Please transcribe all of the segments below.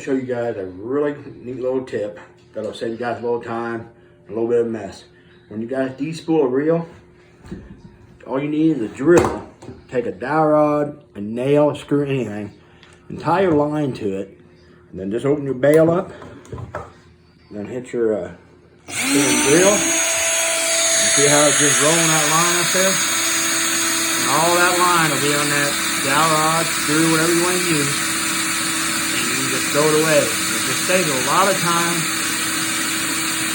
show you guys a really neat little tip that'll save you guys a little time, a little bit of mess. When you guys despool a reel, all you need is a drill. Take a dowel rod, a nail, a screw, anything, and tie your line to it. And then just open your bail up, and then hit your spinning drill. And see how it's just rolling that line up there? And all that line will be on that dowel rod, screw, whatever you want to use. And you can just throw it away. It just saves a lot of time.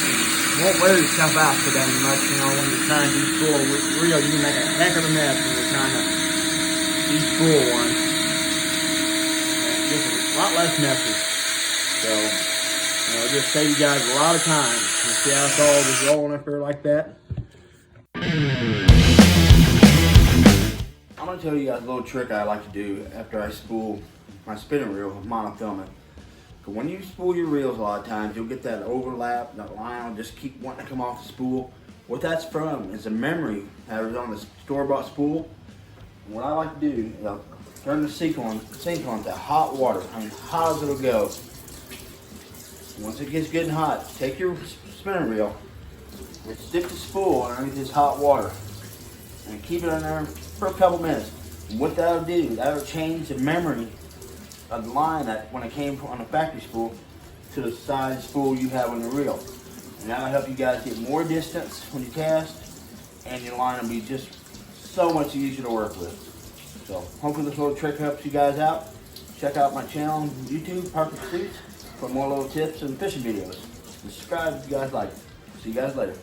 And you won't wear yourself out so dang much, you know, when you're trying to despool a reel. You can make a heck of a mess when you're trying to despool one. And it's just a lot less messy. So, you know, just save you guys a lot of time. You see how it's all just rolling up there like that? I'm going to tell you guys a little trick I like to do after I spool my spinning reel with monofilament. Because when you spool your reels, a lot of times you'll get that overlap, that line will just keep wanting to come off the spool. What that's from is a memory that was on the store-bought spool. And what I like to do is I'll turn the sink on to hot water. I mean, hot as it'll go. Once it gets good and hot, take your spinning reel and stick the spool underneath this hot water and keep it in there for a couple minutes. And what that'll do, that'll change the memory of the line that when it came on the factory spool to the size spool you have on your reel. And that'll help you guys get more distance when you cast, and your line will be just so much easier to work with. So hopefully this little trick helps you guys out. Check out my channel on YouTube, Parker Pursuits, for more little tips and fishing videos. Subscribe if you guys like it. See you guys later.